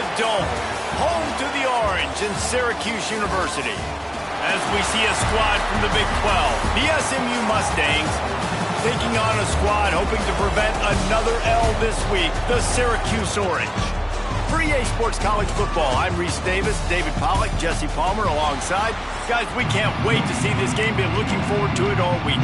the Dome, home to the Orange in Syracuse University. As we see a squad from the Big 12, the SMU Mustangs taking on a squad hoping to prevent another L this week, the Syracuse Orange. For EA Sports College Football, I'm Reese Davis, David Pollack, Jesse Palmer alongside. Guys, we can't wait to see this game. Been looking forward to it all week.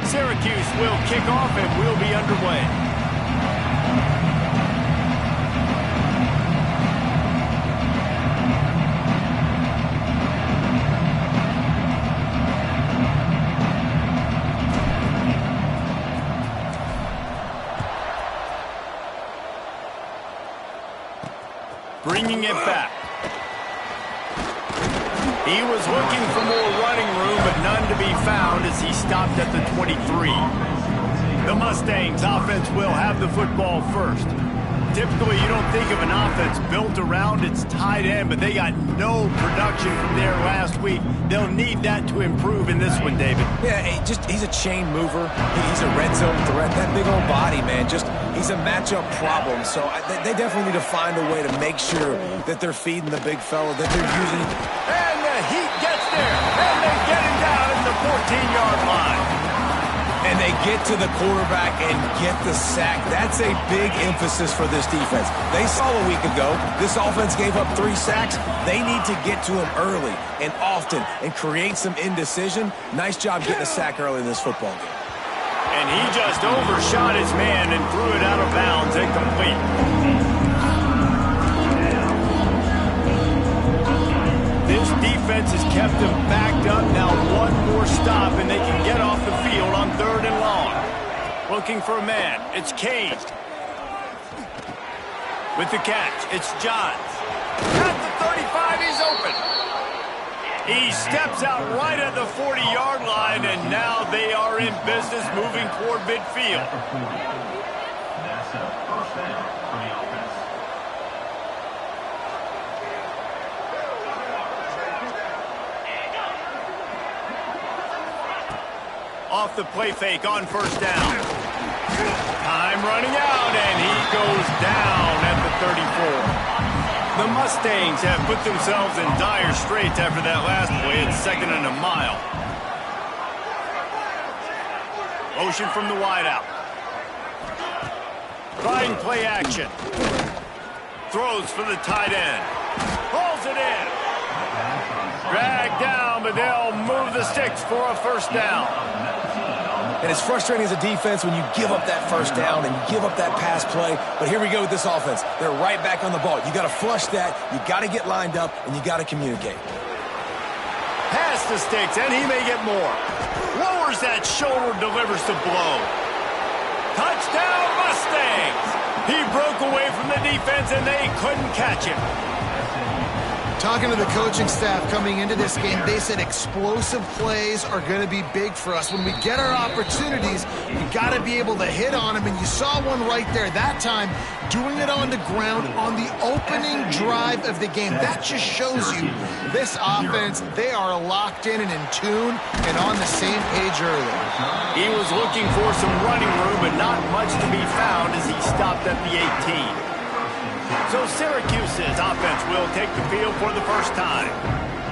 Syracuse will kick off and we'll be underway. Bringing it back. He was looking for more running room, but none to be found as he stopped at the 23. The Mustangs offense will have the football first. Typically, you don't think of an offense built around its tight end, but they got no production from there last week. They'll need that to improve in this one, David. Yeah, he's a chain mover. He's a red zone threat. That big old body, man, he's a matchup problem. So they definitely need to find a way to make sure that they're feeding the big fella, that they're using. And the heat gets there, and they get him down at the 14-yard line. And they get to the quarterback and get the sack. That's a big emphasis for this defense. They saw a week ago, this offense gave up 3 sacks. They need to get to him early and often and create some indecision. Nice job getting a sack early in this football game. And he just overshot his man and threw it out of bounds, incomplete. This defense has kept them backed up. Now one more stop and they can get off the field on 3rd and long. Looking for a man. It's Kane. With the catch, it's Johns. At the 35, he's open. He steps out right at the 40-yard line, and now they are in business moving toward midfield. That's a first down for the offense. Off the play fake on 1st down. Time running out, and he goes down at the 34. The Mustangs have put themselves in dire straits after that last play. It's 2nd and a mile. Motion from the wideout. Trying play action. Throws for the tight end. Pulls it in. Dragged down, but they'll move the sticks for a 1st down. And it's frustrating as a defense when you give up that 1st down and you give up that pass play. But here we go with this offense. They're right back on the ball. You got to flush that. You got to get lined up, and you got to communicate. Pass the sticks, and he may get more. Lowers that shoulder, delivers the blow. Touchdown, Mustangs! He broke away from the defense, and they couldn't catch him. Talking to the coaching staff coming into this game, they said explosive plays are going to be big for us. When we get our opportunities, we got to be able to hit on them, and you saw one right there. That time, doing it on the ground on the opening drive of the game. That just shows you this offense, they are locked in and in tune and on the same page early. He was looking for some running room, but not much to be found as he stopped at the 18. So Syracuse's offense will take the field for the first time.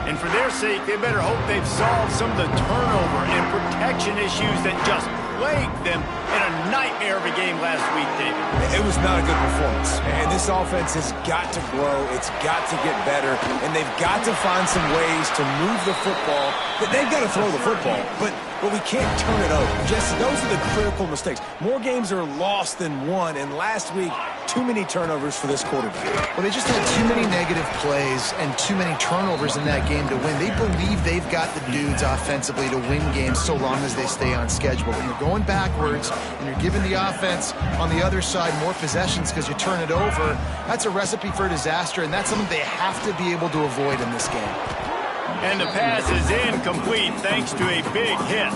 And for their sake, they better hope they've solved some of the turnover and protection issues that just plagued them in a nightmare of a game last week, David. It was not a good performance. And this offense has got to grow. It's got to get better. And they've got to find some ways to move the football. They've got to throw the football, but we can't turn it over. Jesse, those are the critical mistakes. More games are lost than won, and last week, too many turnovers for this quarterback. Well, they just had too many negative plays and too many turnovers in that game to win. They believe they've got the dudes offensively to win games so long as they stay on schedule. When you're going backwards and you're giving the offense on the other side more possessions because you turn it over, that's a recipe for disaster, and that's something they have to be able to avoid in this game. And the pass is incomplete thanks to a big hit.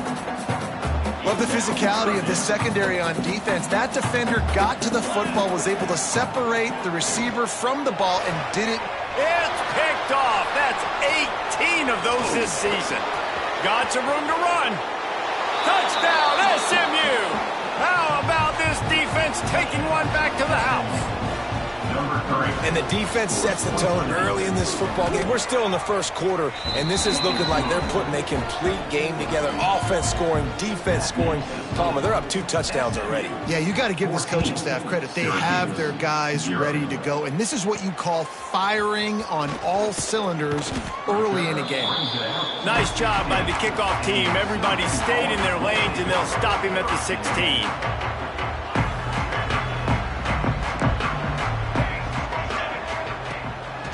Love the physicality of this secondary on defense. That defender got to the football, was able to separate the receiver from the ball, and did it. It's picked off. That's 18 of those this season. Got some room to run. Touchdown, SMU. How about this defense taking one back to the house? And the defense sets the tone early in this football game. We're still in the first quarter, and this is looking like they're putting a complete game together. Offense scoring, defense scoring. Palmer, they're up 2 touchdowns already. Yeah, you got to give this coaching staff credit. They have their guys ready to go, and this is what you call firing on all cylinders early in a game. Nice job by the kickoff team. Everybody stayed in their lanes, and they'll stop him at the 16.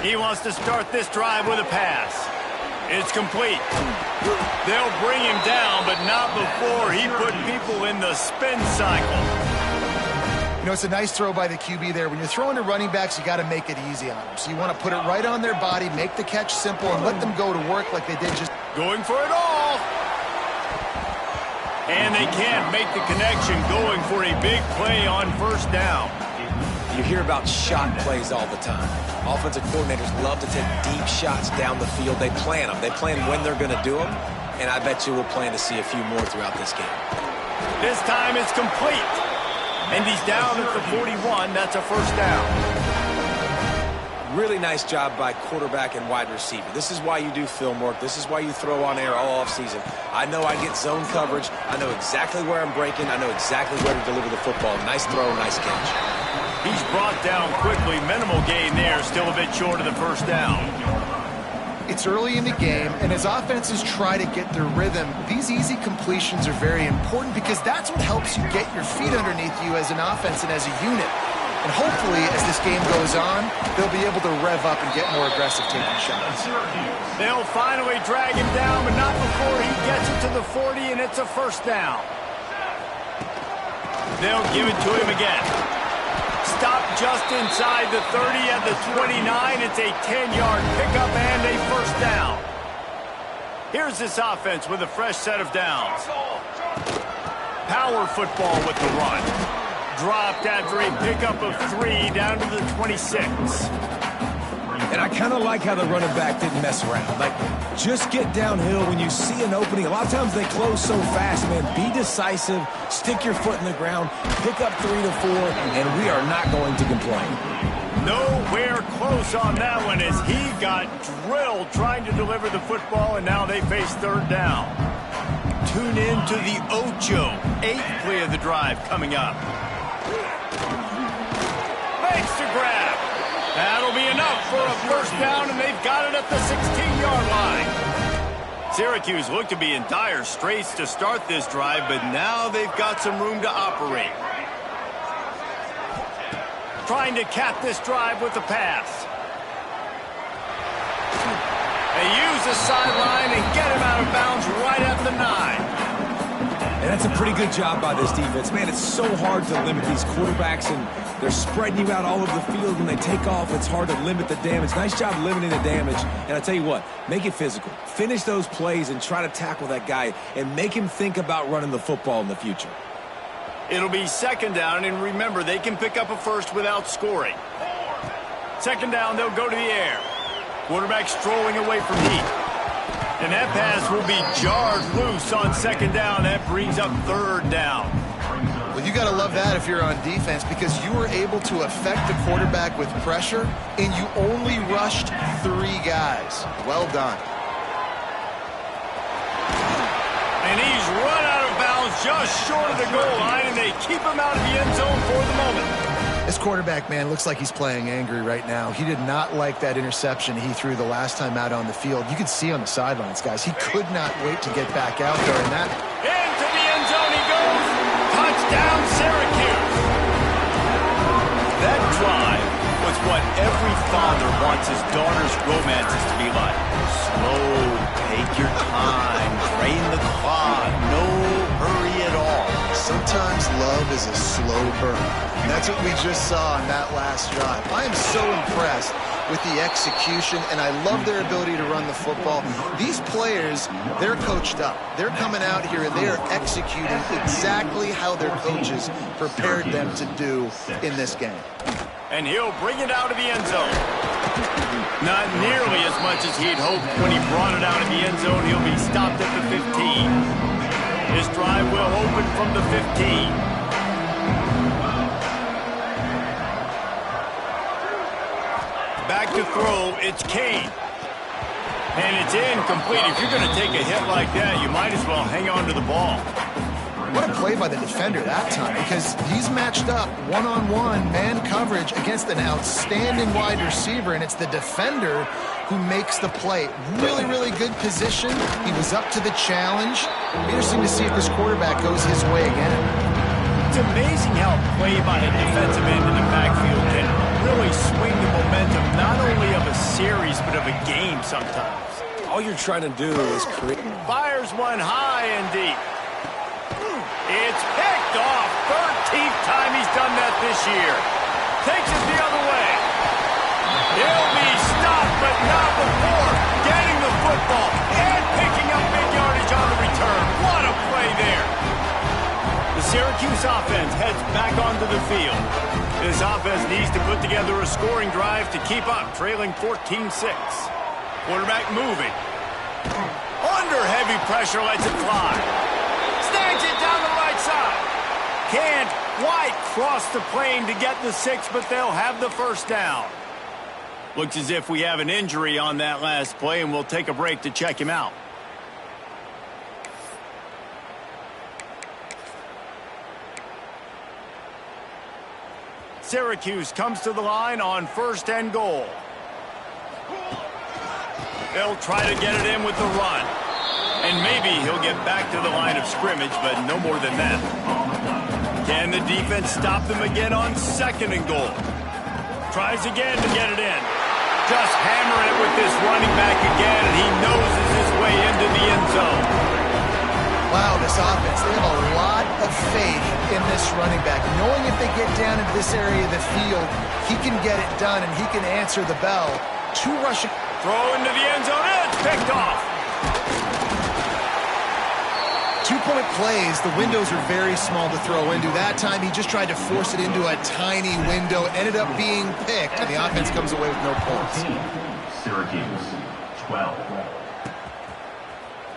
He wants to start this drive with a pass. It's complete. They'll bring him down, but not before he put people in the spin cycle. You know, it's a nice throw by the QB there. When you're throwing to running backs, you got to make it easy on them. So you want to put it right on their body, make the catch simple, and let them go to work like they did just... Going for it all. And they can't make the connection, going for a big play on first down. You hear about shot plays all the time. Offensive coordinators love to take deep shots down the field. They plan them. They plan when they're going to do them, and I bet you we'll plan to see a few more throughout this game. This time it's complete. And he's down at the 41. That's a first down. Really nice job by quarterback and wide receiver. This is why you do film work. This is why you throw on air all offseason. I know I get zone coverage. I know exactly where I'm breaking. I know exactly where to deliver the football. Nice throw, nice catch. He's brought down quickly. Minimal gain there. Still a bit short of the first down. It's early in the game, and as offenses try to get their rhythm, these easy completions are very important because that's what helps you get your feet underneath you as an offense and as a unit. And hopefully, as this game goes on, they'll be able to rev up and get more aggressive taking shots. They'll finally drag him down, but not before he gets it to the 40, and it's a first down. They'll give it to him again. Stop just inside the 30 at the 29. It's a 10-yard pickup and a first down. Here's this offense with a fresh set of downs. Power football with the run. Dropped after a pickup of 3 down to the 26. And I kind of like how the running back didn't mess around. Like, just get downhill when you see an opening. A lot of times they close so fast, man. Be decisive, stick your foot in the ground, pick up 3 to 4, and we are not going to complain. Nowhere close on that one as he got drilled trying to deliver the football, and now they face third down. Tune in to the Ocho. 8th play of the drive coming up. Makes the grab. That'll be enough for a first down, and they've got it at the 16-yard line. Syracuse looked to be in dire straits to start this drive, but now they've got some room to operate. Trying to cap this drive with a pass. They use the sideline and get him out of bounds right at the 9. And that's a pretty good job by this defense. Man, it's so hard to limit these quarterbacks, and they're spreading you out all over the field. When they take off, it's hard to limit the damage. Nice job limiting the damage. And I tell you what, make it physical. Finish those plays and try to tackle that guy and make him think about running the football in the future. It'll be second down, and remember, they can pick up a first without scoring. Second down, they'll go to the air. Quarterback strolling away from heat. And that pass will be jarred loose on second down. That brings up third down. Well, you got to love that if you're on defense because you were able to affect the quarterback with pressure, and you only rushed 3 guys. Well done. And he's run out of bounds just short of the goal line, and they keep him out of the end zone for the moment. This quarterback, man, looks like he's playing angry right now. He did not like that interception he threw the last time out on the field. You could see on the sidelines, guys. He could not wait to get back out there. And that... Into the end zone he goes. Touchdown, Syracuse. That drive was what every father wants his daughter's romances to be like. Slow, take your time, drain the clock, no hurry at all. Sometimes love is a slow burn. And that's what we just saw on that last drive. I am so impressed with the execution, and I love their ability to run the football. These players, they're coached up. They're coming out here, and they are executing exactly how their coaches prepared them to do in this game. And he'll bring it out of the end zone. Not nearly as much as he'd hoped when he brought it out of the end zone. He'll be stopped at the 15. This drive will open from the 15. Back to throw, it's Kane. And it's incomplete. If you're going to take a hit like that, you might as well hang on to the ball. What a play by the defender that time, because he's matched up one-on-one man coverage against an outstanding wide receiver, and it's the defender who makes the play. Really, really good position. He was up to the challenge. Interesting to see if this quarterback goes his way again. It's amazing how a play by a defensive end in the backfield can really swing the momentum not only of a series but of a game sometimes. All you're trying to do is create. Fires one high and deep. It's picked off. 13th time he's done that this year. Takes it the other way. He'll be stopped, but not before getting the football and picking up big yardage on the return. What a play there. The Syracuse offense heads back onto the field. This offense needs to put together a scoring drive to keep up, trailing 14-6. Quarterback moving. Under heavy pressure, lets it fly. Snags it down the right side. Can't quite cross the plane to get the 6, but they'll have the first down. Looks as if we have an injury on that last play, and we'll take a break to check him out. Syracuse comes to the line on 1st and goal. They'll try to get it in with the run. And maybe he'll get back to the line of scrimmage, but no more than that. Can the defense stop them again on 2nd and goal? Tries again to get it in. Just hammering it with this running back again, and he noses his way into the end zone. Wow, this offense, they have a lot of faith in this running back. Knowing if they get down into this area of the field, he can get it done, and he can answer the bell. 2 rushing. Throw into the end zone, and it's picked off. 2-point plays, the windows are very small to throw into. That time, he just tried to force it into a tiny window, ended up being picked, and the offense comes away with no points. Syracuse, 12.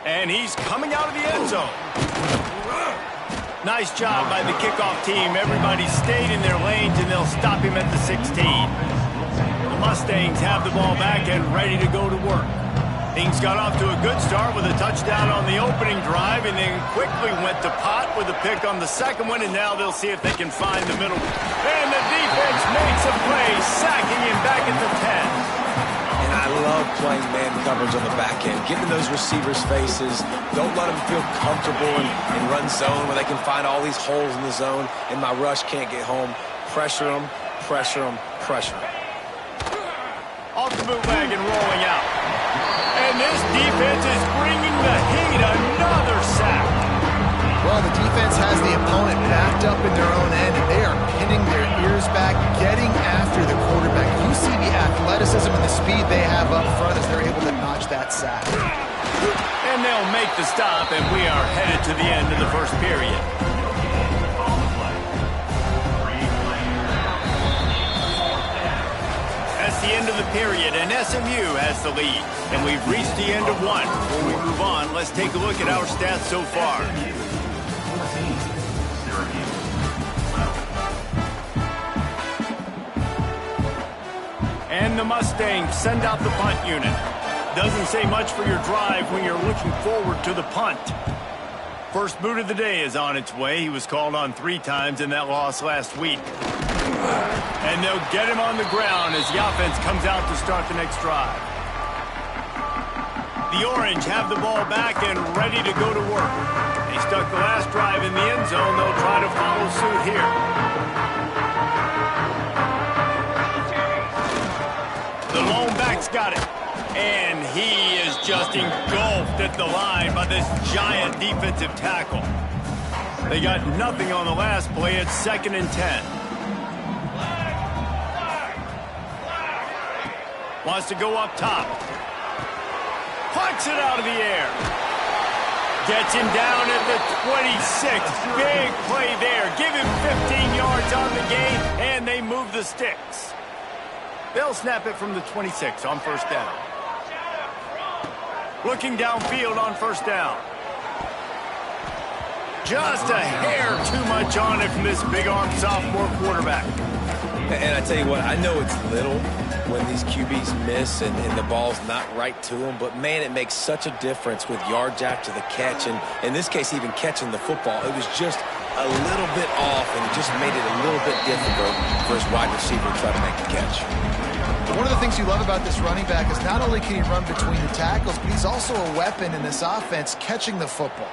And he's coming out of the end zone. Nice job by the kickoff team. Everybody stayed in their lanes, and they'll stop him at the 16. The Mustangs have the ball back and ready to go to work. Things got off to a good start with a touchdown on the opening drive, and then quickly went to pot with a pick on the 2nd one, and now they'll see if they can find the middle. And the defense makes a play, sacking him back at the 10. And I love playing man coverage on the back end, giving those receivers faces. Don't let them feel comfortable in run zone where they can find all these holes in the zone, and my rush can't get home. Pressure them, pressure them, pressure them. Off the bootleg and rolling out. And this defense is bringing the heat. Another sack. Well, the defense has the opponent backed up in their own end, and they are pinning their ears back, getting after the quarterback. You see the athleticism and the speed they have up front as they're able to notch that sack. And they'll make the stop, and we are headed to the end of the first period. That's the end of the period, and SMU has the lead. And we've reached the end of one. Before we move on, let's take a look at our stats so far. And the Mustangs send out the punt unit. Doesn't say much for your drive when you're looking forward to the punt. First boot of the day is on its way. He was called on 3 times in that loss last week. And they'll get him on the ground as the offense comes out to start the next drive. The Orange have the ball back and ready to go to work. They stuck the last drive in the end zone. They'll try to follow suit here. The lone back's got it. And he is just engulfed at the line by this giant defensive tackle. They got nothing on the last play. It's 2nd and 10. Wants to go up top. Punts it out of the air. Gets him down at the 26. Big play there. Give him 15 yards on the gain, and they move the sticks. They'll snap it from the 26 on 1st down. Looking downfield on 1st down. Just a hair too much on it from this big-armed sophomore quarterback. And I tell you what, I know it's little when these QBs miss and the ball's not right to them, but man, it makes such a difference with yards after the catch, and in this case, even catching the football. It was just a little bit off, and it just made it a little bit difficult for his wide receiver to try to make the catch. One of the things you love about this running back is not only can he run between the tackles, but he's also a weapon in this offense catching the football.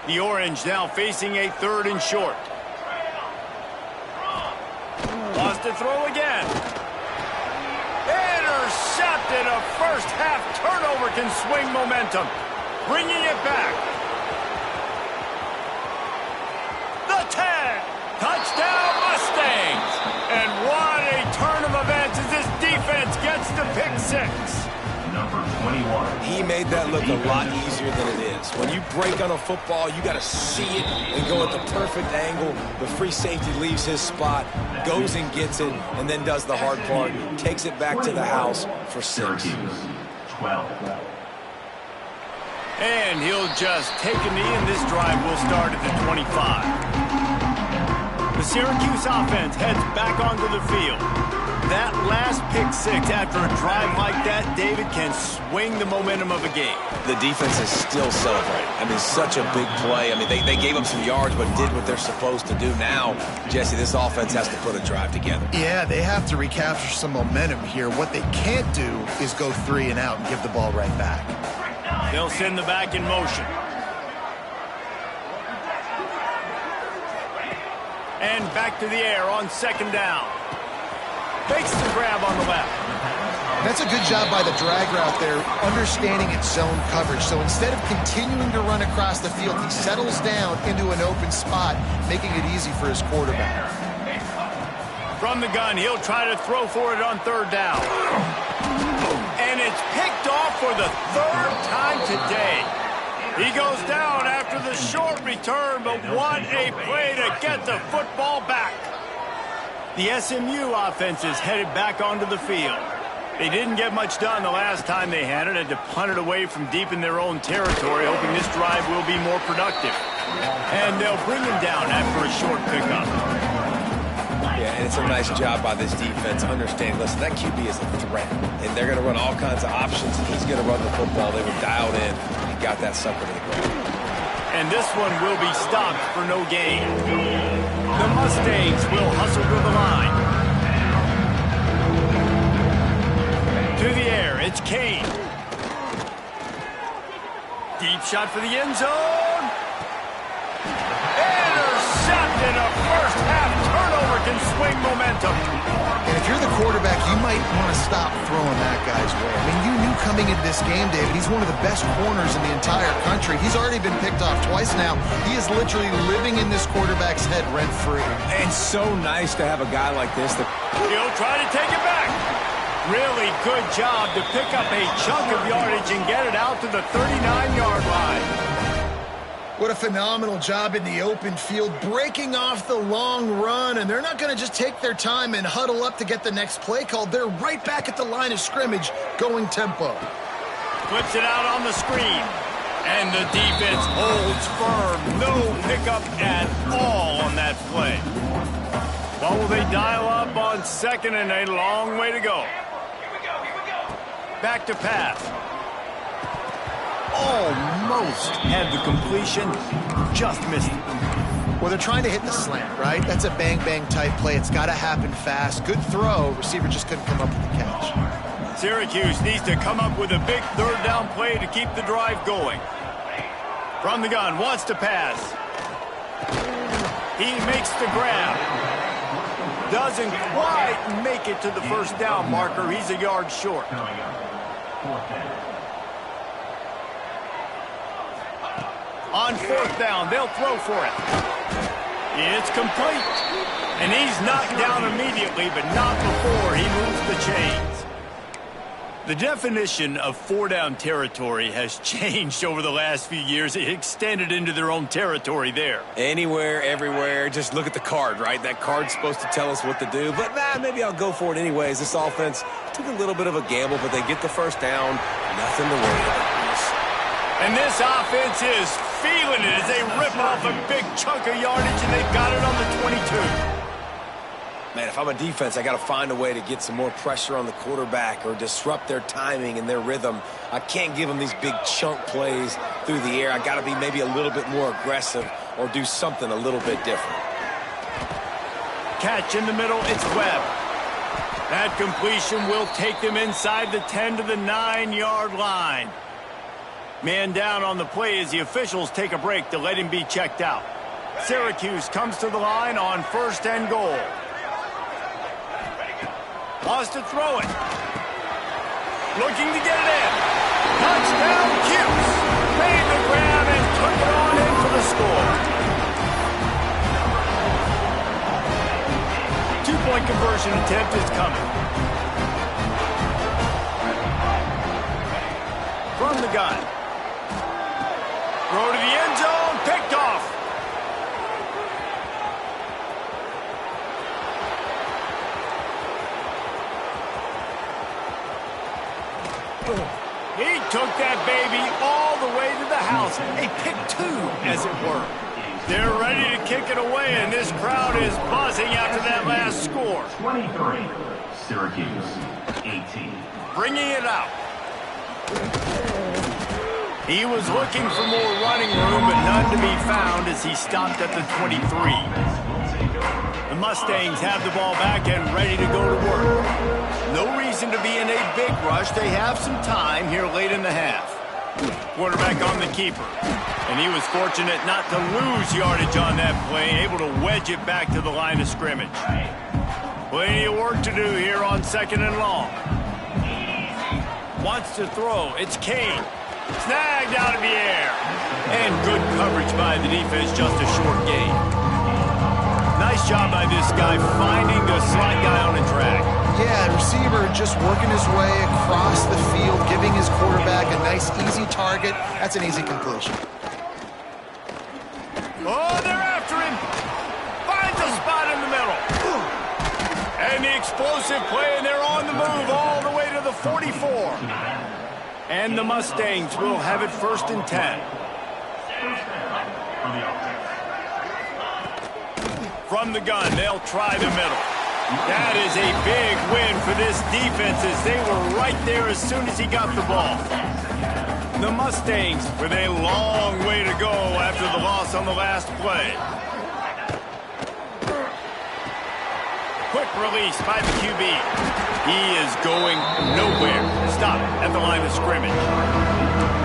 The Orange now facing a 3rd and short. Lost to throw again. Intercepted. A first-half turnover can swing momentum. Bringing it back. The 10. Touchdown Mustangs. And what a turn of events as this defense gets to pick 6. Number 21. He made that look a lot easier than it is. When you break on a football, you got to see it and go at the perfect angle. The free safety leaves his spot, goes and gets it, and then does the hard part, takes it back to the house for 6. Syracuse, 12. And he'll just take a knee, and this drive will start at the 25. The Syracuse offense heads back onto the field. That last pick 6 after a drive like that, David, can swing the momentum of a game. The defense is still celebrating. I mean, such a big play. I mean, they gave up some yards but did what they're supposed to do. Now, Jesse, this offense has to put a drive together. Yeah, they have to recapture some momentum here. What they can't do is go 3 and out and give the ball right back. They'll send the back in motion. And back to the air on 2nd down. Fakes the grab on the left. That's a good job by the drag route there, understanding its zone coverage. So instead of continuing to run across the field, he settles down into an open spot, making it easy for his quarterback. From the gun, he'll try to throw for it on 3rd down. And it's picked off for the 3rd time today. He goes down after the short return, but what a play to get the football back. The SMU offense is headed back onto the field. They didn't get much done the last time they had it. Had to punt it away from deep in their own territory, hoping this drive will be more productive. And they'll bring him down after a short pickup. Yeah, and it's a nice job by this defense. Understand, listen, that QB is a threat, and they're going to run all kinds of options, and he's going to run the football. They were dialed in and got that sucker to the ground. And this one will be stopped for no gain. The Mustangs will hustle to the line. To the air, it's Kane. Deep shot for the end zone. Intercepted. A first-half turnover can swing momentum. And if you're the quarterback, you might want to stop throwing that guy's way. I mean, you knew coming into this game, David, he's one of the best corners in the entire country. He's already been picked off twice now. He is literally living in this quarterback's head rent-free. And so nice to have a guy like this that He'll try to take it back. Really good job to pick up a chunk of yardage and get it out to the 39-yard line. What a phenomenal job in the open field, breaking off the long run, and they're not going to just take their time and huddle up to get the next play called. They're right back at the line of scrimmage, going tempo. Flips it out on the screen, and the defense holds firm. No pickup at all on that play. What will they dial up on 2nd and a long way to go? Back to pass. Almost had the completion, just missed it. Well, they're trying to hit the slant, right? That's a bang-bang type play. It's got to happen fast. Good throw. Receiver just couldn't come up with the catch. Syracuse needs to come up with a big 3rd down play to keep the drive going. From the gun, wants to pass. He makes the grab. Doesn't quite make it to the 1st down marker. He's a yard short. On fourth down, they'll throw for it. It's complete. And he's knocked down immediately, but not before he moves the chains. The definition of four-down territory has changed over the last few years. It extended into their own territory there. Anywhere, everywhere. Just look at the card, right? That card's supposed to tell us what to do. But, maybe I'll go for it anyways. This offense took a little bit of a gamble, but they get the first down. Nothing to worry about. And this offense is feeling it as they rip off a big chunk of yardage, and they've got it on the 22. Man, if I'm a defense, I got to find a way to get some more pressure on the quarterback or disrupt their timing and their rhythm. I can't give them these big chunk plays through the air. I got to be maybe a little bit more aggressive or do something a little bit different. Catch in the middle, it's Webb. That completion will take them inside the 10 to the 9-yard line. Man down on the play as the officials take a break to let him be checked out. Syracuse comes to the line on 1st and goal. Wants to throw it. Looking to get it in. Touchdown, Cuse. Made the grab and took it on in for the score. 2-point conversion attempt is coming. From the gun. Throw to the end zone. Picked off. He took that baby all the way to the house. A pick two, as it were. They're ready to kick it away, and this crowd is buzzing after that last score. 23, Syracuse, 18. Bringing it out. He was looking for more running room, but none to be found as he stopped at the 23. The Mustangs have the ball back and ready to go to work. No reason to be in a big rush. They have some time here late in the half. Quarterback on the keeper. And he was fortunate not to lose yardage on that play, able to wedge it back to the line of scrimmage. Plenty of work to do here on 2nd and long. Wants to throw. It's Kane. Snagged out of the air. And good coverage by the defense, just a short gain. Nice job by this guy finding the slot guy on a drag. Yeah, receiver just working his way across the field, giving his quarterback a nice, easy target. That's an easy completion. Oh, they're after him. Finds a spot in the middle. And the explosive play, and they're on the move all the way to the 44. And the Mustangs will have it 1st and 10. From the gun, they'll try the middle. That is a big win for this defense as they were right there as soon as he got the ball. The Mustangs with a long way to go after the loss on the last play. Quick release by the QB. He is going nowhere. Stop at the line of scrimmage.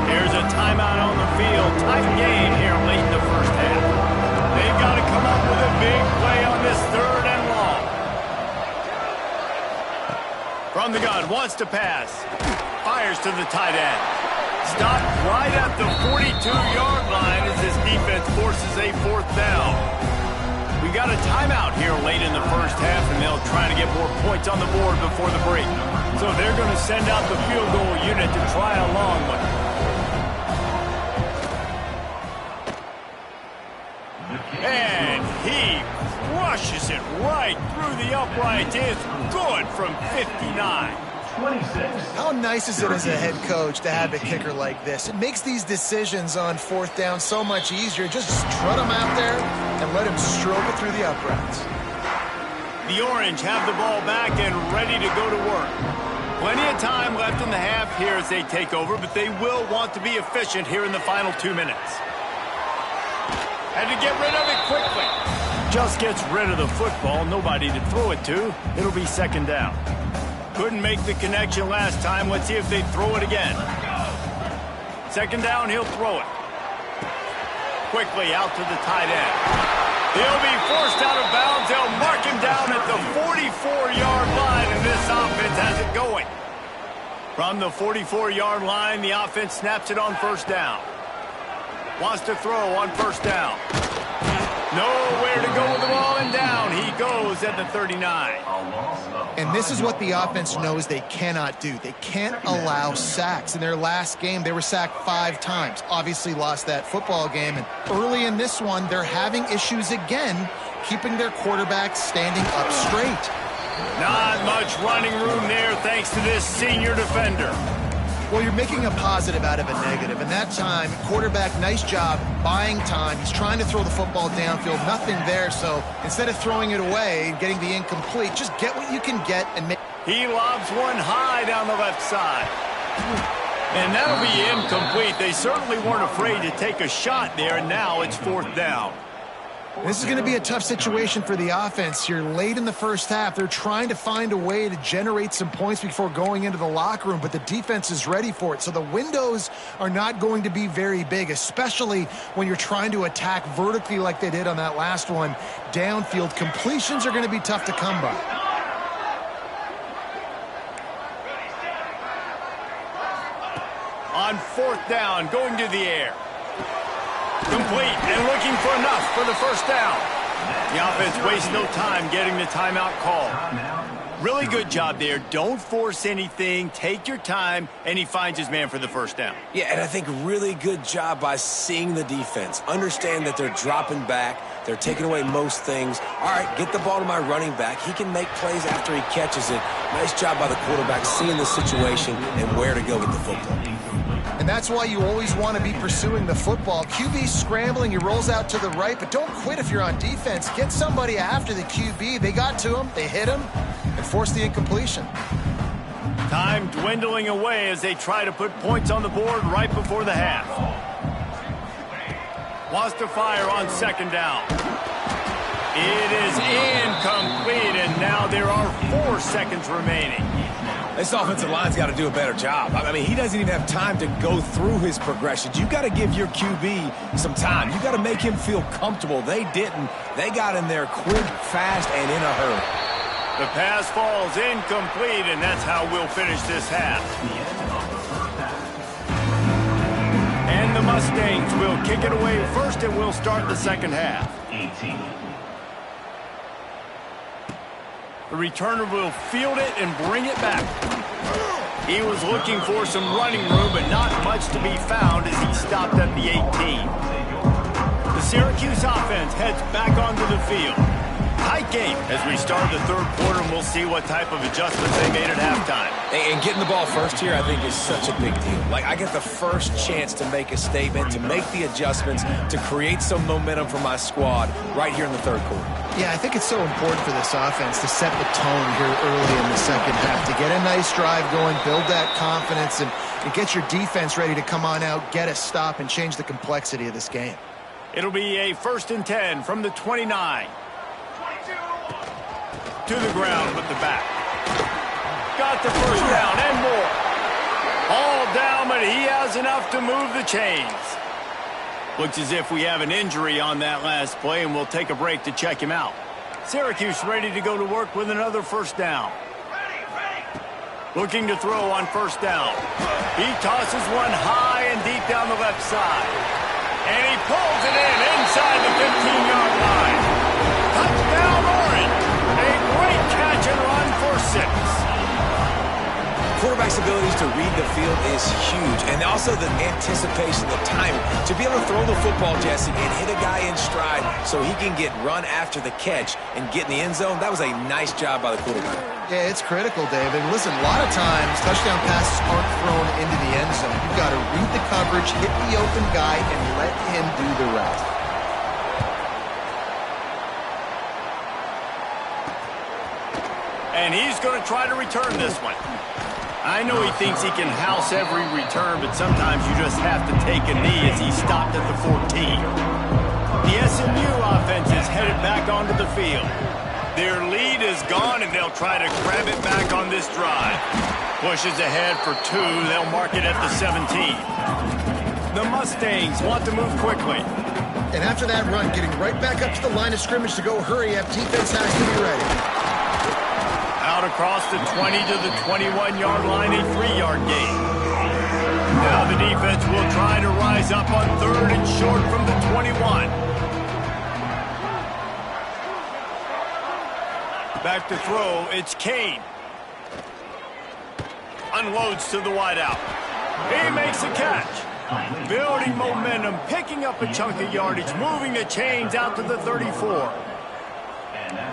Here's a timeout on the field. Tight game here late in the first half. They've got to come up with a big play on this 3rd and long. From the gun, wants to pass. Fires to the tight end. Stopped right at the 42-yard line as this defense forces a 4th down. We got a timeout here late in the first half, and they'll try to get more points on the board before the break. So they're going to send out the field goal unit to try a long one. And he crushes it right through the uprights. It's good from 59. 26. How nice is it as a head coach to have a kicker like this? It makes these decisions on 4th down so much easier. Just strut him out there and let him stroke it through the uprights. The Orange have the ball back and ready to go to work. Plenty of time left in the half here as they take over, but they will want to be efficient here in the final 2 minutes. Had to get rid of it quickly. Just gets rid of the football. Nobody to throw it to. It'll be 2nd down. Couldn't make the connection last time. Let's see if they throw it again. 2nd down, he'll throw it. Quickly out to the tight end. He'll be forced out of bounds. They'll mark him down at the 44-yard line, and this offense has it going. From the 44-yard line, the offense snaps it on 1st down. Wants to throw on first down. Nowhere to go with the ball, and down he goes at the 39. And this is what the offense knows they cannot do. They can't allow sacks. In their last game, they were sacked 5 times. Obviously lost that football game. And early in this one, they're having issues again keeping their quarterback standing up straight. Not much running room there thanks to this senior defender. Well, you're making a positive out of a negative. And that time, quarterback, nice job buying time. He's trying to throw the football downfield. Nothing there. So instead of throwing it away and getting the incomplete, just get what you can get and make. He lobs one high down the left side. And that'll be incomplete. They certainly weren't afraid to take a shot there, and now it's 4th down. This is going to be a tough situation for the offense here. Late in the first half, they're trying to find a way to generate some points before going into the locker room, but the defense is ready for it. So the windows are not going to be very big, especially when you're trying to attack vertically like they did on that last one. Downfield completions are going to be tough to come by. On 4th down, going to the air. Complete and looking for enough for the first down. The offense wastes no time getting the timeout call. Really good job there. Don't force anything. Take your time, and he finds his man for the first down. Yeah, and I think really good job by seeing the defense. Understand that they're dropping back. They're taking away most things. All right, get the ball to my running back. He can make plays after he catches it. Nice job by the quarterback seeing the situation and where to go with the football. And that's why you always want to be pursuing the football. QB's scrambling, he rolls out to the right, but don't quit if you're on defense. Get somebody after the QB. They got to him, they hit him, and forced the incompletion. Time dwindling away as they try to put points on the board right before the half. Wants to fire on 2nd down. It is incomplete, and now there are 4 seconds remaining. This offensive line's got to do a better job. I mean, he doesn't even have time to go through his progressions. You got to give your QB some time. You got to make him feel comfortable. They didn't. They got in there quick, fast, and in a hurry. The pass falls incomplete, and that's how we'll finish this half. And the Mustangs will kick it away first, and we'll start the second half. 18. The returner will field it and bring it back. He was looking for some running room, but not much to be found as he stopped at the 18. The Syracuse offense heads back onto the field. Tight game as we start the 3rd quarter, and we'll see what type of adjustments they made at halftime. And getting the ball first here, I think, is such a big deal. Like, I get the first chance to make a statement, to make the adjustments, to create some momentum for my squad right here in the 3rd quarter. Yeah, I think it's so important for this offense to set the tone here early in the second half, to get a nice drive going, build that confidence, and get your defense ready to come on out, get a stop, and change the complexity of this game. It'll be a 1st and 10 from the 29. To the ground with the back. Got the first down and more. All down, but he has enough to move the chains. Looks as if we have an injury on that last play, and we'll take a break to check him out. Syracuse ready to go to work with another first down. Looking to throw on first down. He tosses one high and deep down the left side. And he pulls it in inside the 15-yard line. Touchdown, Orange. A great catch and run for 6. Quarterback's abilities to read the field is huge, and also the anticipation, the timing. To be able to throw the football, Jesse, and hit a guy in stride so he can get run after the catch and get in the end zone, that was a nice job by the quarterback. Yeah, it's critical, David. Listen, a lot of times touchdown passes aren't thrown into the end zone. You've got to read the coverage, hit the open guy, and let him do the rest. And he's going to try to return this one. I know he thinks he can house every return, but sometimes you just have to take a knee as he stopped at the 14. The SMU offense is headed back onto the field. Their lead is gone, and they'll try to grab it back on this drive. Pushes ahead for 2. They'll mark it at the 17. The Mustangs want to move quickly. And after that run, getting right back up to the line of scrimmage to go hurry up, defense has to be ready. Out across the 20 to the 21-yard line, a 3-yard gain. Now the defense will try to rise up on 3rd and short from the 21. Back to throw, it's Kane. Unloads to the wideout. He makes a catch. Building momentum, picking up a chunk of yardage, moving the chains out to the 34.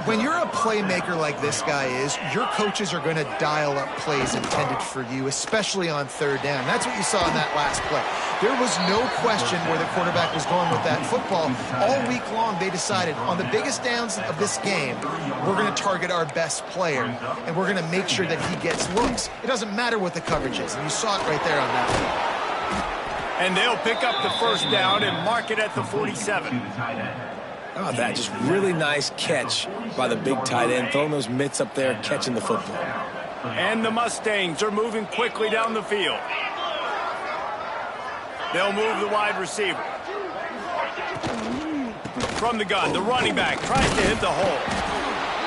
When you're a playmaker like this guy is, your coaches are going to dial up plays intended for you, especially on 3rd down. That's what you saw in that last play. There was no question where the quarterback was going with that football. All week long, they decided on the biggest downs of this game, we're going to target our best player, and we're going to make sure that he gets looks. It doesn't matter what the coverage is, and you saw it right there on that play. And they'll pick up the 1st down and mark it at the 47. Oh, that just really nice catch by the big tight end, throwing those mitts up there, catching the football. And the Mustangs are moving quickly down the field. They'll move the wide receiver. From the gun, the running back tries to hit the hole.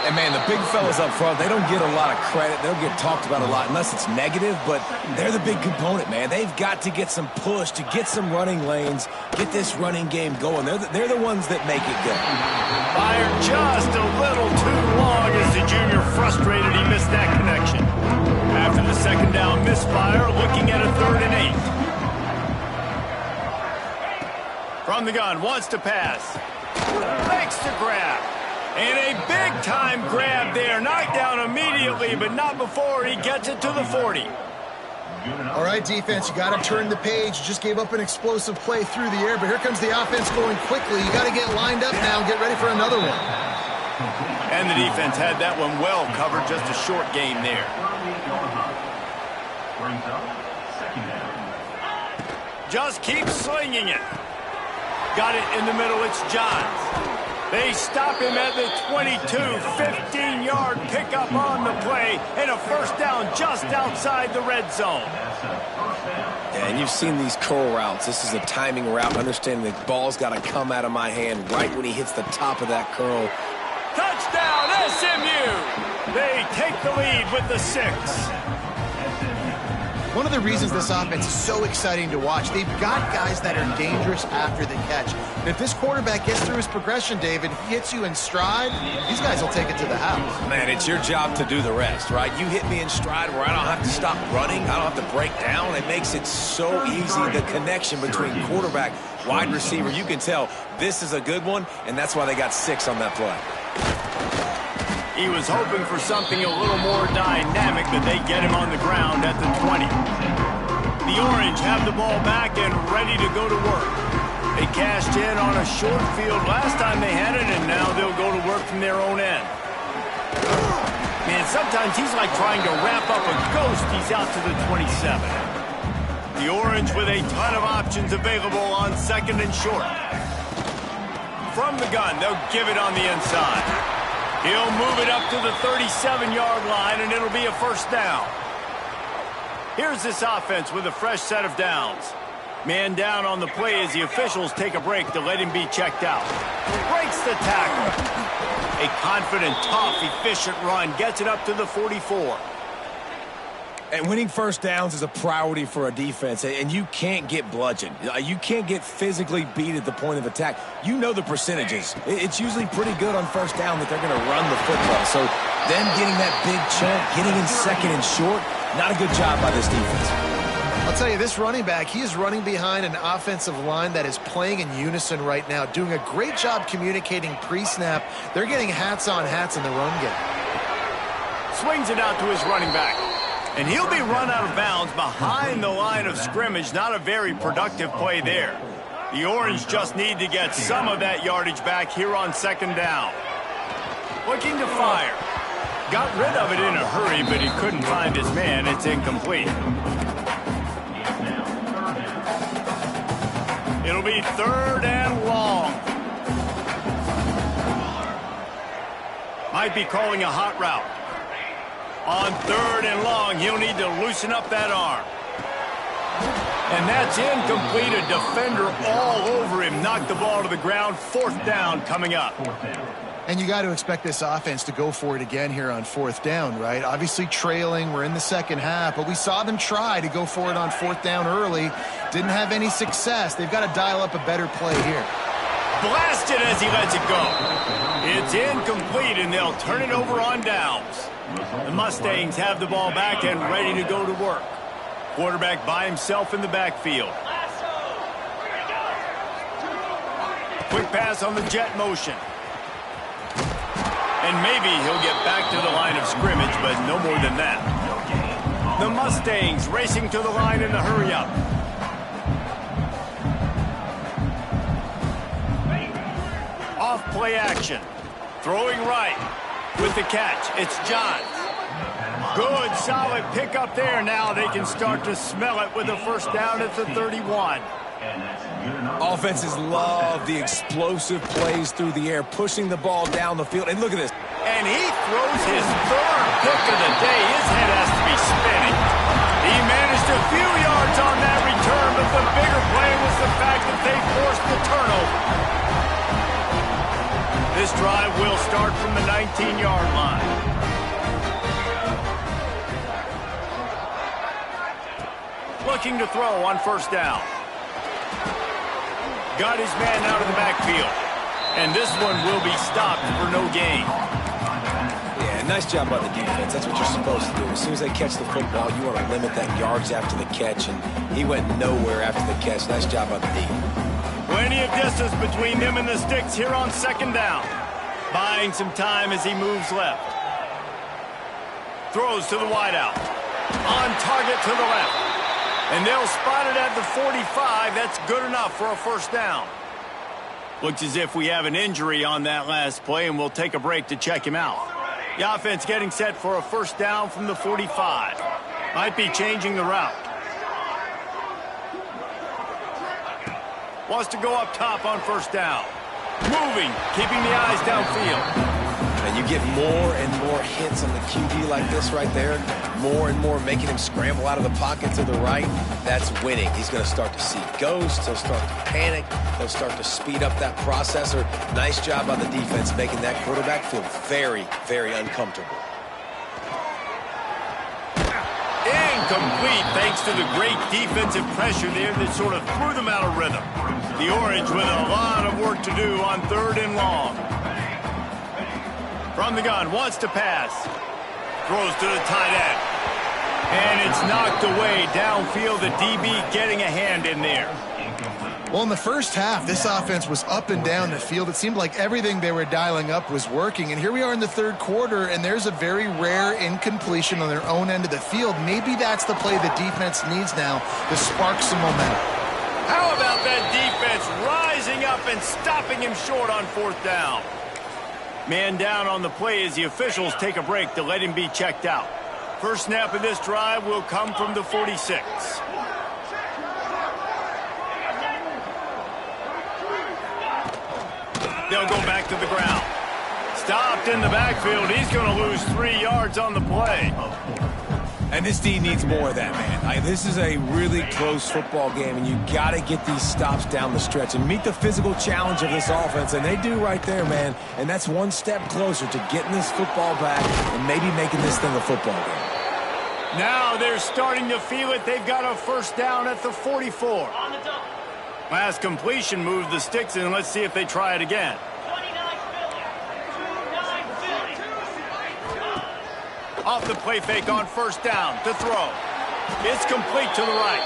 And, man, the big fellas up front, they don't get a lot of credit. They'll get talked about a lot unless it's negative, but they're the big component, man. They've got to get some push, to get some running lanes, get this running game going. They're the ones that make it go. Fired just a little too long as the junior frustrated he missed that connection. After the 2nd down misfire, looking at a 3rd and 8. From the gun, wants to pass. Makes the grab. And a big-time grab there. Knocked down immediately, but not before he gets it to the 40. All right, defense, you got to turn the page. You just gave up an explosive play through the air, but here comes the offense going quickly. You got to get lined up now and get ready for another one. And the defense had that one well covered. Just a short game there. Just keep slinging it. Got it in the middle. It's Johns. They stop him at the 22, 15-yard pickup on the play, and a 1st down just outside the red zone. Yeah, and you've seen these curl routes. This is a timing route, understanding the ball's got to come out of my hand right when he hits the top of that curl. Touchdown, SMU! They take the lead with the 6. One of the reasons this offense is so exciting to watch, they've got guys that are dangerous after the catch. And if this quarterback gets through his progression, David, he hits you in stride, these guys will take it to the house. Man, it's your job to do the rest, right? You hit me in stride where I don't have to stop running. I don't have to break down. It makes it so easy, the connection between quarterback, wide receiver. You can tell this is a good one, and that's why they got 6 on that play. He was hoping for something a little more dynamic, but they get him on the ground at the 20. The Orange have the ball back and ready to go to work. They cashed in on a short field last time they had it, and now they'll go to work from their own end. Man, sometimes he's like trying to wrap up a ghost. He's out to the 27. The Orange with a ton of options available on 2nd and short. From the gun, they'll give it on the inside. He'll move it up to the 37-yard line, and it'll be a 1st down. Here's this offense with a fresh set of downs. Man down on the play as the officials take a break to let him be checked out. Breaks the tackle. A confident, tough, efficient run gets it up to the 44. And winning 1st downs is a priority for a defense, and you can't get bludgeoned. You can't get physically beat at the point of attack. You know the percentages. It's usually pretty good on 1st down that they're going to run the football. So them getting that big chunk, getting in 2nd and short, not a good job by this defense. I'll tell you, this running back, he is running behind an offensive line that is playing in unison right now, doing a great job communicating pre-snap. They're getting hats on hats in the run game. Swings it out to his running back. And he'll be run out of bounds behind the line of scrimmage. Not a very productive play there. The Orange just need to get some of that yardage back here on 2nd down. Looking to fire. Got rid of it in a hurry, but he couldn't find his man. It's incomplete. It'll be 3rd and long. Might be calling a hot route. On 3rd and long, he'll need to loosen up that arm. And that's incomplete. A defender all over him. Knocked the ball to the ground. 4th down coming up. And you got to expect this offense to go for it again here on 4th down, right? Obviously trailing, we're in the second half, but we saw them try to go for it on 4th down early. Didn't have any success. They've got to dial up a better play here. Blasted as he lets it go. It's incomplete, and they'll turn it over on downs. The Mustangs have the ball back and ready to go to work. Quarterback by himself in the backfield. Quick pass on the jet motion. And maybe he'll get back to the line of scrimmage, but no more than that. The Mustangs racing to the line in the hurry-up. Off play action. Throwing right. With the catch, it's John. Good, solid pickup there. Now they can start to smell it with a first down at the 31. Offenses love the explosive plays through the air, pushing the ball down the field. And look at this. And he throws his third pick of the day. His head has to be spinning. He managed a few yards on that return, but the bigger play was the fact that they forced the turnover. This drive will start from the 19-yard line. Looking to throw on first down. Got his man out of the backfield. And this one will be stopped for no gain. Yeah, nice job by the defense. That's what you're supposed to do. As soon as they catch the football, you want to limit that yards after the catch, and he went nowhere after the catch. Nice job by the D. Plenty of distance between them and the sticks here on second down. Buying some time as he moves left. Throws to the wideout. On target to the left. And they'll spot it at the 45. That's good enough for a first down. Looks as if we have an injury on that last play, and we'll take a break to check him out. The offense getting set for a first down from the 45. Might be changing the route. Wants to go up top on first down. Moving, keeping the eyes downfield. And you get more and more hits on the QB like this right there. More and more making him scramble out of the pocket to the right. That's winning. He's going to start to see ghosts. He'll start to panic. He'll start to speed up that processor. Nice job by the defense making that quarterback feel very, very uncomfortable. Incomplete thanks to the great defensive pressure there that sort of threw them out of rhythm. The Orange with a lot of work to do on 3rd and long. From the gun, wants to pass. Throws to the tight end. And it's knocked away downfield. The DB getting a hand in there. Well, in the first half, this offense was up and down the field. It seemed like everything they were dialing up was working. And here we are in the 3rd quarter, and there's a very rare incompletion on their own end of the field. Maybe that's the play the defense needs now to spark some momentum. How about that defense rising up and stopping him short on 4th down? Man down on the play as the officials take a break to let him be checked out. First snap of this drive will come from the 46. They'll go back to the ground. Stopped in the backfield. He's going to lose 3 yards on the play. And this D needs more of that, man. This is a really close football game, and you got to get these stops down the stretch and meet the physical challenge of this offense, and they do right there, man. And that's one step closer to getting this football back and maybe making this thing a football game. Now they're starting to feel it. They've got a first down at the 44. Last completion moved the sticks, and let's see if they try it again. Off the play fake on first down to throw. It's complete to the right.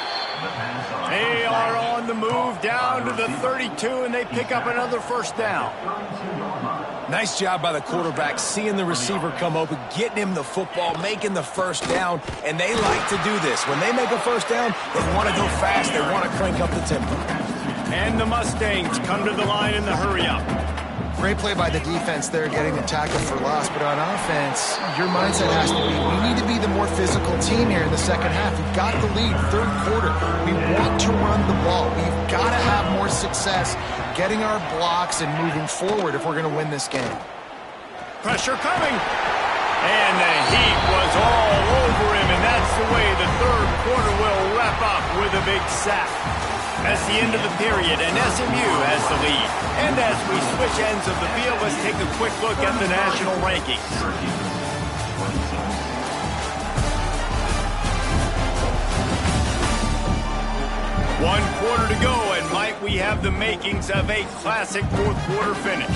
They are on the move down to the 32, and they pick up another first down. Nice job by the quarterback, seeing the receiver come open, getting him the football, making the first down, and they like to do this. When they make a first down, they want to go fast. They want to crank up the tempo. And the Mustangs come to the line in the hurry-up. Great play by the defense there, getting the tackle for loss. But on offense, your mindset has to be, we need to be the more physical team here in the second half. We've got the lead, 3rd quarter. We want to run the ball. We've got to have more success getting our blocks and moving forward if we're going to win this game. Pressure coming. And the heat was all over him, and that's the way the 3rd quarter will wrap up with a big sack. That's the end of the period, and SMU has the lead. And as we switch ends of the field, let's take a quick look at the national rankings. One quarter to go, and might we have the makings of a classic fourth quarter finish.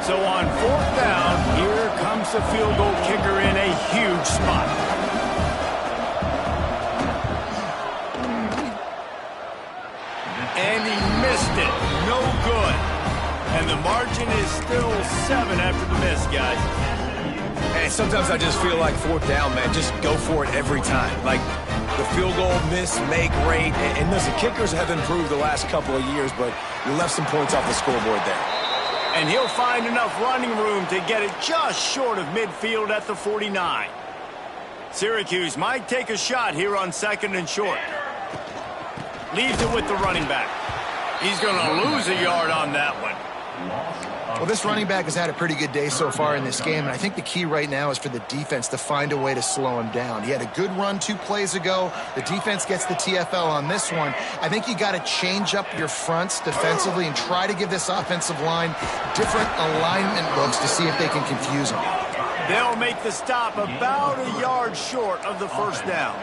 So on fourth down, here comes the field goal kicker in a huge spot. And he missed it. No good. And the margin is still 7 after the miss, guys. And sometimes I just feel like fourth down, man, just go for it every time. Like the field goal miss, make rate. And listen, kickers have improved the last couple of years, but you left some points off the scoreboard there. And he'll find enough running room to get it just short of midfield at the 49. Syracuse might take a shot here on 2nd and short. Leaves it with the running back. He's going to lose a yard on that one. Well, this running back has had a pretty good day so far in this game, and I think the key right now is for the defense to find a way to slow him down. He had a good run 2 plays ago. The defense gets the TFL on this one. I think you got to change up your fronts defensively and try to give this offensive line different alignment looks to see if they can confuse him. They'll make the stop about a yard short of the first down.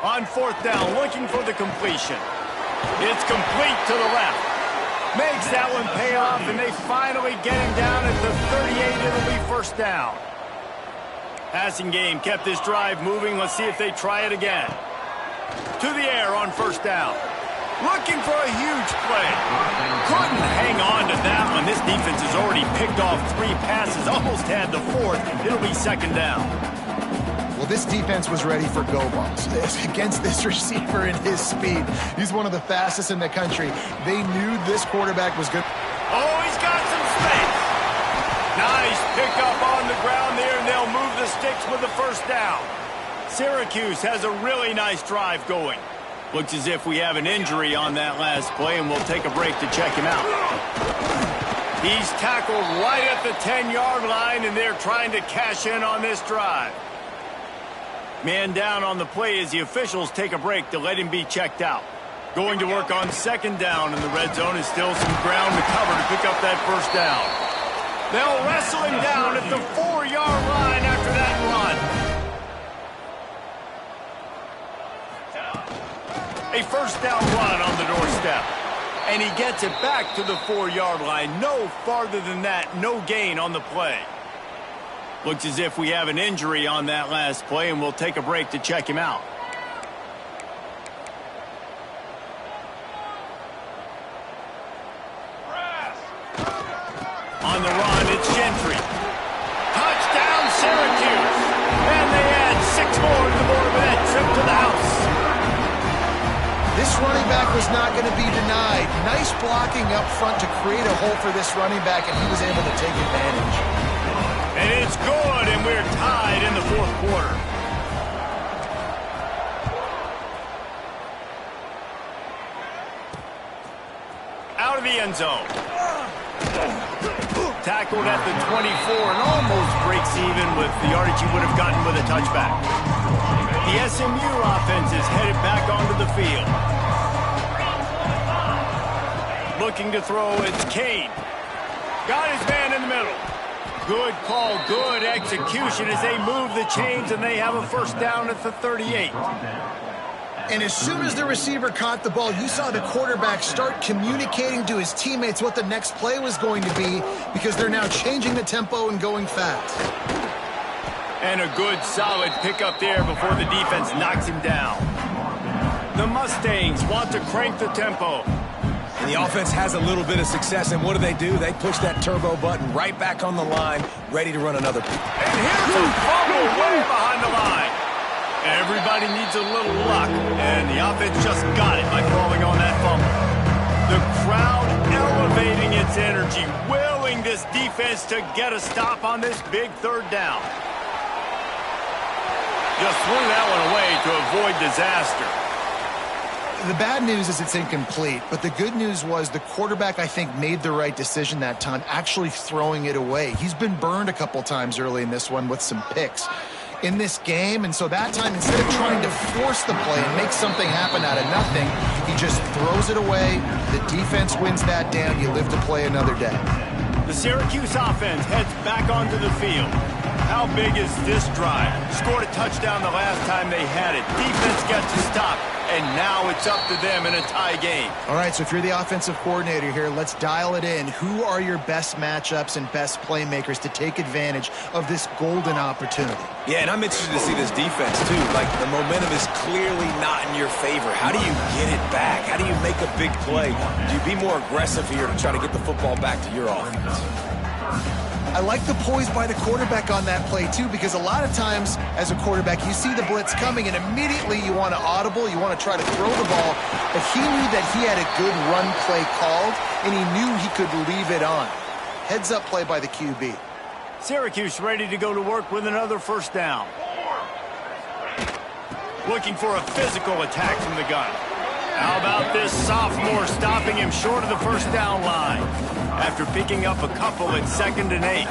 On fourth down, looking for the completion. It's complete to the left. Makes that one pay off, and they finally get him down at the 38. It'll be first down. Passing game kept this drive moving. Let's see if they try it again. To the air on first down. Looking for a huge play. Couldn't hang on to that one. This defense has already picked off 3 passes, almost had the 4th. It'll be second down. Well, this defense was ready for go balls against this receiver and his speed. He's one of the fastest in the country. They knew this quarterback was good. Oh, he's got some space. Nice pickup on the ground there, and they'll move the sticks with the first down. Syracuse has a really nice drive going. Looks as if we have an injury on that last play, and we'll take a break to check him out. He's tackled right at the 10-yard line, and they're trying to cash in on this drive. Man down on the play as the officials take a break to let him be checked out. Going to work on second down, and the red zone is still some ground to cover to pick up that first down. They'll wrestle him down at the 4-yard line after that run. A first down run on the doorstep. And he gets it back to the 4-yard line. No farther than that, no gain on the play. Looks as if we have an injury on that last play, and we'll take a break to check him out. On the run, it's Gentry. Touchdown, Syracuse. And they add 6 more to the board with that trip to the house. This running back was not going to be denied. Nice blocking up front to create a hole for this running back, and he was able to take advantage. And it's good, and we're tied in the fourth quarter. Out of the end zone. Tackled at the 24 and almost breaks even with the yardage he would have gotten with a touchback. The SMU offense is headed back onto the field. Looking to throw, it's Kane. Got his man in the middle. Good call, good execution as they move the chains, and they have a first down at the 38. And as soon as the receiver caught the ball, you saw the quarterback start communicating to his teammates what the next play was going to be, because they're now changing the tempo and going fast. And a good, solid pickup there before the defense knocks him down. The Mustangs want to crank the tempo. And the offense has a little bit of success, and what do? They push that turbo button right back on the line, ready to run another. And here's a fumble way behind the line. Everybody needs a little luck, and the offense just got it by falling on that fumble. The crowd elevating its energy, willing this defense to get a stop on this big third down. Just threw that one away to avoid disaster. The bad news is it's incomplete, but the good news was the quarterback, I think, made the right decision that time, actually throwing it away. He's been burned a couple times early in this one with some picks in this game, and so that time, instead of trying to force the play and make something happen out of nothing, he just throws it away. The defense wins that down. You live to play another day. The Syracuse offense heads back onto the field. How big is this drive? Scored a touchdown the last time they had it. Defense got to stop, and now it's up to them in a tie game. All right, so if you're the offensive coordinator here, let's dial it in. Who are your best matchups and best playmakers to take advantage of this golden opportunity? Yeah, and I'm interested to see this defense, too. Like, the momentum is clearly not in your favor. How do you get it back? How do you make a big play? Do you be more aggressive here to try to get the football back to your offense? I like the poise by the quarterback on that play, too, because a lot of times as a quarterback, you see the blitz coming, and immediately you want to audible, you want to try to throw the ball, but he knew that he had a good run play called, and he knew he could leave it on. Heads-up play by the QB. Syracuse ready to go to work with another first down. Looking for a physical attack from the gun. How about this sophomore stopping him short of the first down line after picking up a couple at 2nd and 8.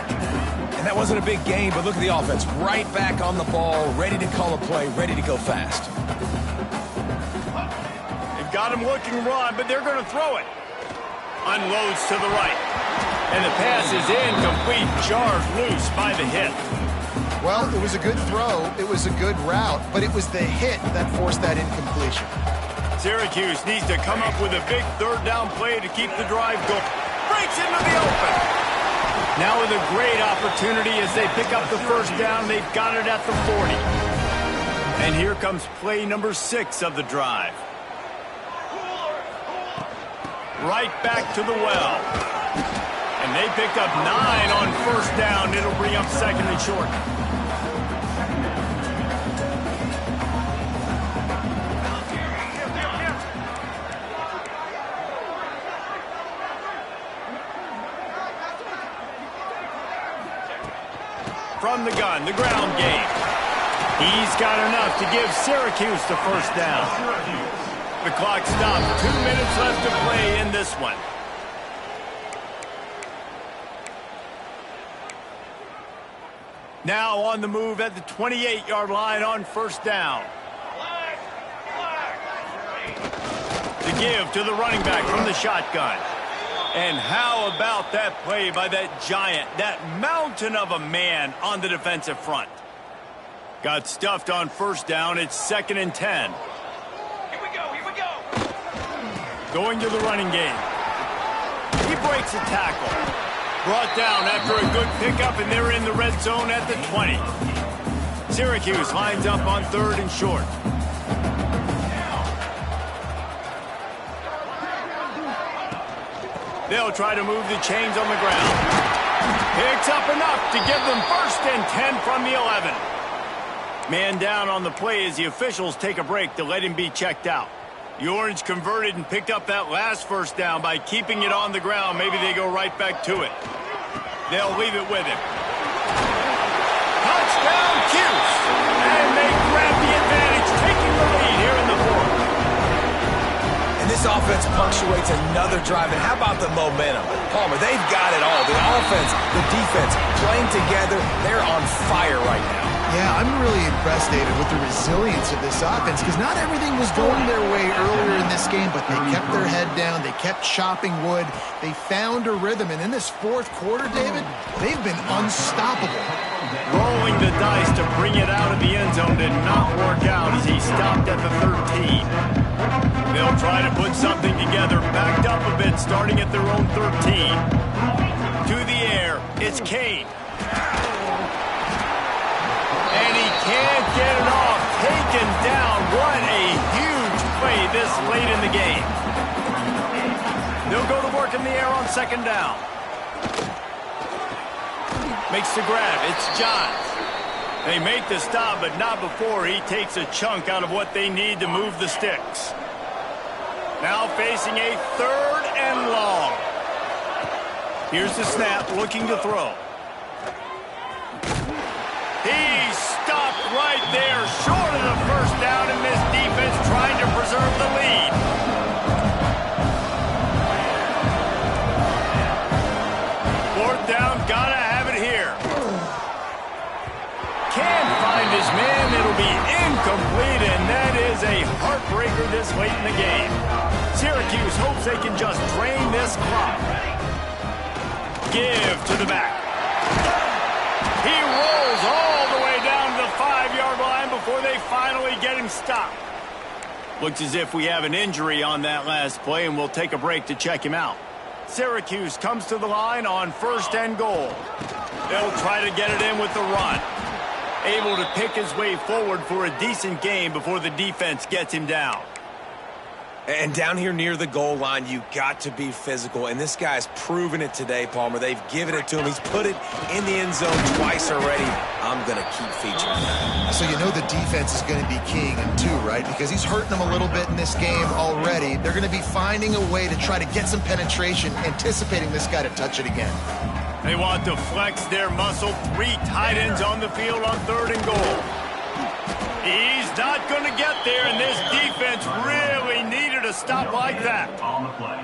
And that wasn't a big game, but look at the offense. Right back on the ball, ready to call a play, ready to go fast. They've got him looking run, but they're going to throw it. Unloads to the right. And the pass is incomplete, jarred loose by the hit. Well, it was a good throw, it was a good route, but it was the hit that forced that incompletion. Syracuse needs to come up with a big third down play to keep the drive going. Breaks into the open. Now with a great opportunity as they pick up the first down. They've got it at the 40. And here comes play number 6 of the drive. Right back to the well. And they picked up 9 on first down. It'll bring up 2nd and short. From the gun, the ground game. He's got enough to give Syracuse the first down. The clock stopped. 2 minutes left to play in this one. Now on the move at the 28-yard line on first down. The give to the running back from the shotgun. And how about that play by that giant, that mountain of a man on the defensive front? Got stuffed on first down. It's 2nd and 10. Here we go. Going to the running game. He breaks a tackle. Brought down after a good pickup, and they're in the red zone at the 20. Syracuse lines up on 3rd and short. They'll try to move the chains on the ground. Picks up enough to give them 1st and 10 from the 11. Man down on the play as the officials take a break to let him be checked out. The Orange converted and picked up that last first down by keeping it on the ground. Maybe they go right back to it. They'll leave it with him. Touchdown, Cuse! And they grab the advantage, taking the lead here in the 4th. This offense punctuates another drive, and how about the momentum? Palmer, they've got it all. The offense, the defense, playing together. They're on fire right now. Yeah, I'm really impressed, David, with the resilience of this offense, because not everything was going their way earlier in this game, but they kept their head down. They kept chopping wood. They found a rhythm, and in this 4th quarter, David, they've been unstoppable. Rolling the dice to bring it out of the end zone did not work out as he stopped at the 13. They'll try to put something together, backed up a bit, starting at their own 13. To the air, it's Kane. And he can't get it off. Taken down. What a huge play this late in the game. They'll go to work in the air on 2nd down. Makes the grab. It's Johns. They make the stop, but not before he takes a chunk out of what they need to move the sticks. Now facing a 3rd and long. Here's the snap, looking to throw. He stopped right They are short of the first down in this defense trying to preserve the lead. Fourth down, gotta have it here. Can't find his man. It'll be incomplete, and that is a heartbreaker this late in the game. Syracuse hopes they can just drain this clock. Give to the back. He rolls all the way down to the 5-yard line before they finally get him stopped. Looks as if we have an injury on that last play, and we'll take a break to check him out. Syracuse comes to the line on 1st and goal. They'll try to get it in with the run. Able to pick his way forward for a decent game before the defense gets him down. And down here near the goal line, you got to be physical. And this guy's proven it today, Palmer. They've given it to him. He's put it in the end zone twice already. I'm going to keep featuring that. So you know the defense is going to be keying him too, right? Because he's hurting them a little bit in this game already. They're going to be finding a way to try to get some penetration, anticipating this guy to touch it again. They want to flex their muscle. 3 tight ends on the field on 3rd and goal. He's not going to get there, and this defense really needed a stop like that. On the play.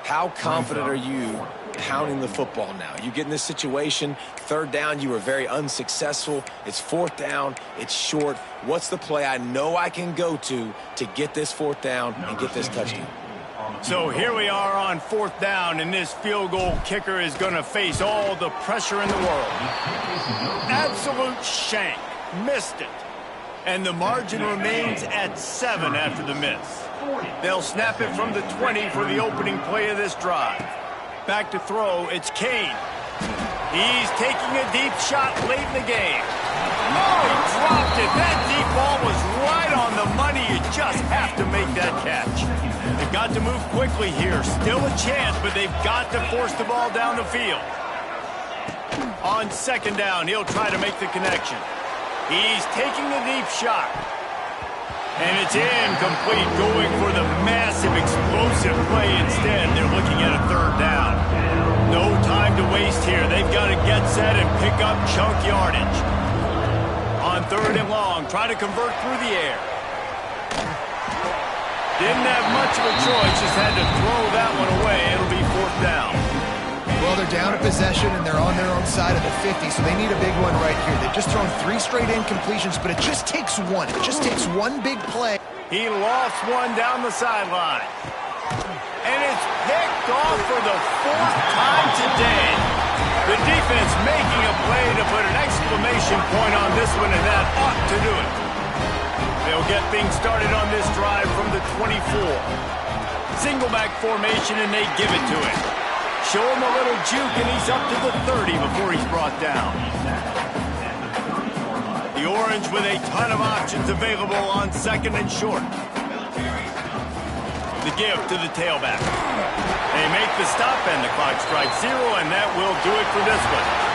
How confident are you pounding the football now? You get in this situation, 3rd down, you were very unsuccessful. It's 4th down, it's short. What's the play I know I can go to get this 4th down and get this touchdown? So here we are on 4th down, and this field goal kicker is going to face all the pressure in the world. Absolute shank. Missed it. And the margin remains at 7 after the miss. They'll snap it from the 20 for the opening play of this drive. Back to throw, it's Kane. He's taking a deep shot late in the game. Oh, he dropped it. That deep ball was right on the money. You just have to make that catch. They've got to move quickly here. Still a chance, but they've got to force the ball down the field. On 2nd down, he'll try to make the connection. He's taking the deep shot. And it's incomplete, going for the massive, explosive play instead. They're looking at a 3rd down. No time to waste here. They've got to get set and pick up chunk yardage. On 3rd and long, try to convert through the air. Didn't have much of a choice, just had to throw that one away. It'll be 4th down. Well, they're down a possession, and they're on their own side of the 50, so they need a big one right here. They've just thrown 3 straight incompletions, but it just takes one. It just takes one big play. He lost one down the sideline. And it's picked off for the 4th time today. The defense making a play to put an exclamation point on this one, and that ought to do it. They'll get things started on this drive from the 24. Single back formation, and they give it to him. Show him a little juke, and he's up to the 30 before he's brought down. The Orange with a ton of options available on 2nd and short. The give to the tailback. They make the stop, and the clock strikes 0, and that will do it for this one.